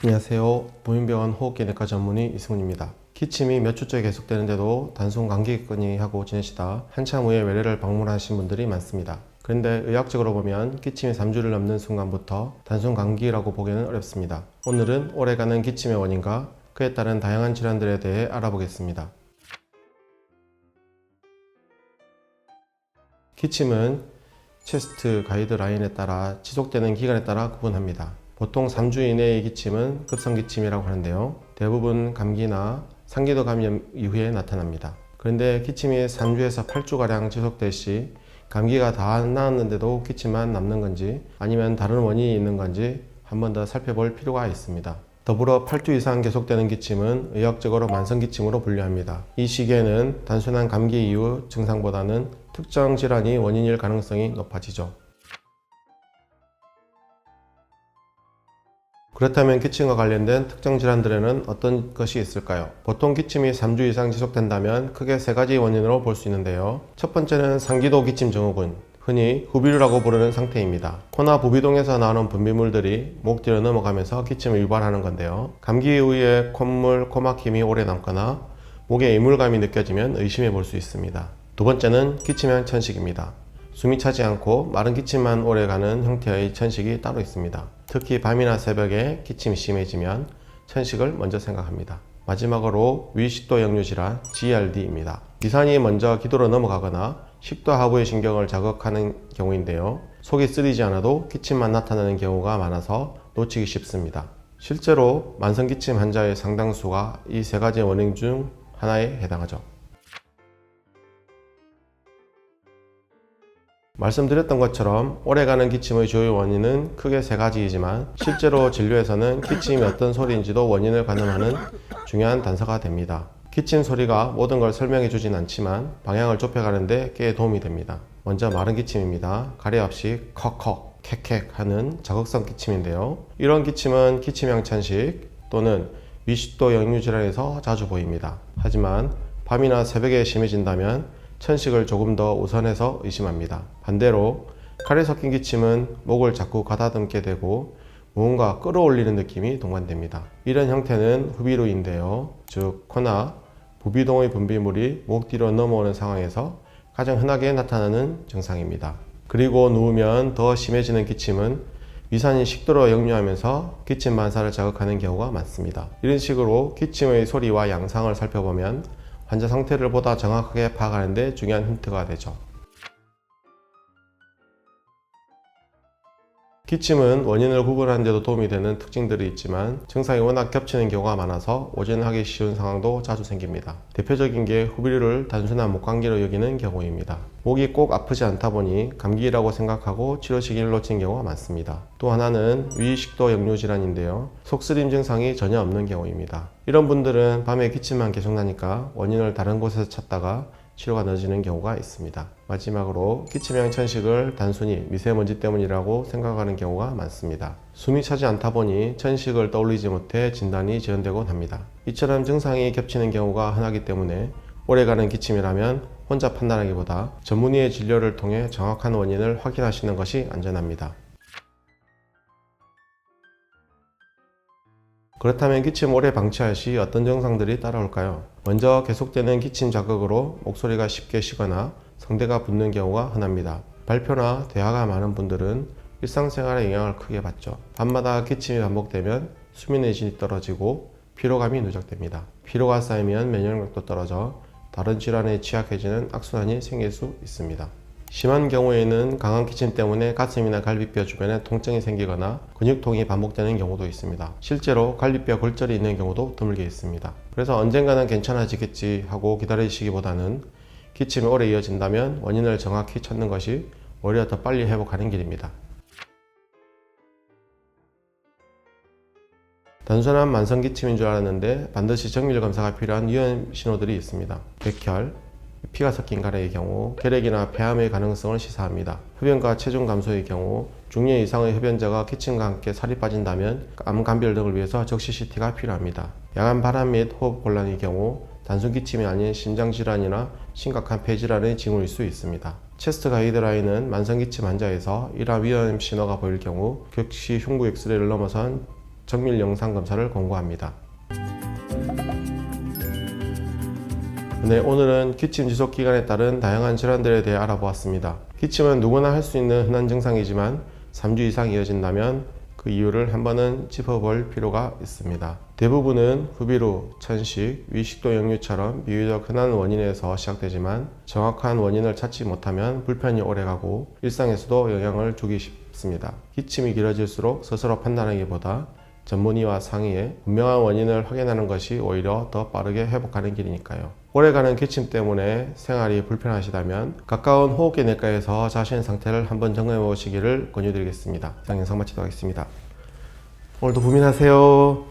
안녕하세요. 보인병원 호흡기내과 전문의 이승훈입니다. 기침이 몇 주째 계속되는데도 단순 감기겠거니 하고 지내시다 한참 후에 외래를 방문하신 분들이 많습니다. 그런데 의학적으로 보면 기침이 3주를 넘는 순간부터 단순 감기라고 보기는 어렵습니다. 오늘은 오래가는 기침의 원인과 그에 따른 다양한 질환들에 대해 알아보겠습니다. 기침은 체스트 가이드라인에 따라 지속되는 기간에 따라 구분합니다. 보통 3주 이내의 기침은 급성기침이라고 하는데요. 대부분 감기나 상기도 감염 이후에 나타납니다. 그런데 기침이 3주에서 8주가량 지속될 시 감기가 다 나았는데도 기침만 남는 건지 아니면 다른 원인이 있는 건지 한 번 더 살펴볼 필요가 있습니다. 더불어 8주 이상 계속되는 기침은 의학적으로 만성기침으로 분류합니다. 이 시기에는 단순한 감기 이후 증상보다는 특정 질환이 원인일 가능성이 높아지죠. 그렇다면 기침과 관련된 특정 질환들에는 어떤 것이 있을까요? 보통 기침이 3주 이상 지속된다면 크게 3가지 원인으로 볼 수 있는데요. 첫 번째는 상기도 기침 증후군, 흔히 후비루라고 부르는 상태입니다. 코나 부비동에서 나오는 분비물들이 목 뒤로 넘어가면서 기침을 유발하는 건데요. 감기 이후에 콧물, 코막힘이 오래 남거나 목에 이물감이 느껴지면 의심해 볼 수 있습니다. 두 번째는 기침형 천식입니다. 숨이 차지 않고 마른 기침만 오래가는 형태의 천식이 따로 있습니다. 특히 밤이나 새벽에 기침이 심해지면 천식을 먼저 생각합니다. 마지막으로 위식도 역류 질환 GERD입니다. 위산이 먼저 기도로 넘어가거나 식도 하부의 신경을 자극하는 경우인데요. 속이 쓰리지 않아도 기침만 나타나는 경우가 많아서 놓치기 쉽습니다. 실제로 만성기침 환자의 상당수가 이 3가지 원인 중 하나에 해당하죠. 말씀드렸던 것처럼 오래가는 기침의 주요 원인은 크게 3가지이지만 실제로 진료에서는 기침이 어떤 소리인지도 원인을 가늠하는 중요한 단서가 됩니다. 기침 소리가 모든 걸 설명해 주진 않지만 방향을 좁혀가는 데 꽤 도움이 됩니다. 먼저 마른 기침입니다. 가례 없이 컥컥 캑캑 하는 자극성 기침인데요. 이런 기침은 기침형 천식 또는 위식도 역류 질환에서 자주 보입니다. 하지만 밤이나 새벽에 심해진다면 천식을 조금 더 우선해서 의심합니다. 반대로 칼에 섞인 기침은 목을 자꾸 가다듬게 되고 무언가 끌어올리는 느낌이 동반됩니다. 이런 형태는 후비루인데요. 즉 코나 부비동의 분비물이 목 뒤로 넘어오는 상황에서 가장 흔하게 나타나는 증상입니다. 그리고 누우면 더 심해지는 기침은 위산이 식도로 역류하면서 기침 반사를 자극하는 경우가 많습니다. 이런 식으로 기침의 소리와 양상을 살펴보면 환자 상태를 보다 정확하게 파악하는 데 중요한 힌트가 되죠. 기침은 원인을 구분하는 데도 도움이 되는 특징들이 있지만 증상이 워낙 겹치는 경우가 많아서 오진하기 쉬운 상황도 자주 생깁니다. 대표적인 게 후비루를 단순한 목감기로 여기는 경우입니다. 목이 꼭 아프지 않다 보니 감기라고 생각하고 치료 시기를 놓친 경우가 많습니다. 또 하나는 위식도 역류 질환인데요. 속쓰림 증상이 전혀 없는 경우입니다. 이런 분들은 밤에 기침만 계속 나니까 원인을 다른 곳에서 찾다가 치료가 늦어지는 경우가 있습니다. 마지막으로 기침형 천식을 단순히 미세먼지 때문이라고 생각하는 경우가 많습니다. 숨이 차지 않다 보니 천식을 떠올리지 못해 진단이 지연되곤 합니다. 이처럼 증상이 겹치는 경우가 흔하기 때문에 오래가는 기침이라면 혼자 판단하기보다 전문의의 진료를 통해 정확한 원인을 확인하시는 것이 안전합니다. 그렇다면 기침 오래 방치할 시 어떤 증상들이 따라올까요? 먼저 계속되는 기침 자극으로 목소리가 쉽게 쉬거나 성대가 붓는 경우가 흔합니다. 발표나 대화가 많은 분들은 일상생활에 영향을 크게 받죠. 밤마다 기침이 반복되면 수면의 질이 떨어지고 피로감이 누적됩니다. 피로가 쌓이면 면역력도 떨어져 다른 질환에 취약해지는 악순환이 생길 수 있습니다. 심한 경우에는 강한 기침 때문에 가슴이나 갈비뼈 주변에 통증이 생기거나 근육통이 반복되는 경우도 있습니다. 실제로 갈비뼈 골절이 있는 경우도 드물게 있습니다. 그래서 언젠가는 괜찮아지겠지 하고 기다리시기보다는 기침이 오래 이어진다면 원인을 정확히 찾는 것이 오히려 더 빨리 회복하는 길입니다. 단순한 만성기침인 줄 알았는데 반드시 정밀 검사가 필요한 위험 신호들이 있습니다. 백혈, 피가 섞인 가래의 경우, 결핵이나 폐암의 가능성을 시사합니다. 흡연과 체중 감소의 경우, 중년 이상의 흡연자가 기침과 함께 살이 빠진다면 암 감별 등을 위해서 적시 CT가 필요합니다. 야간 발암 및 호흡 곤란의 경우, 단순 기침이 아닌 심장질환이나 심각한 폐질환의 징후일 수 있습니다. 체스트 가이드라인은 만성기침 환자에서 이러한 위험 신호가 보일 경우 즉시 흉부 엑스레이를 넘어선 정밀 영상 검사를 권고합니다. 네, 오늘은 기침 지속 기간에 따른 다양한 질환들에 대해 알아보았습니다. 기침은 누구나 할 수 있는 흔한 증상이지만 3주 이상 이어진다면 그 이유를 한 번은 짚어볼 필요가 있습니다. 대부분은 후비루, 천식, 위식도 역류처럼 비교적 흔한 원인에서 시작되지만 정확한 원인을 찾지 못하면 불편이 오래가고 일상에서도 영향을 주기 쉽습니다. 기침이 길어질수록 스스로 판단하기보다 전문의와 상의해 분명한 원인을 확인하는 것이 오히려 더 빠르게 회복하는 길이니까요. 오래가는 기침 때문에 생활이 불편하시다면 가까운 호흡기 내과에서 자신의 상태를 한번 점검해 보시기를 권유드리겠습니다. 이상 영상 마치도록 하겠습니다. 오늘도 고민하세요.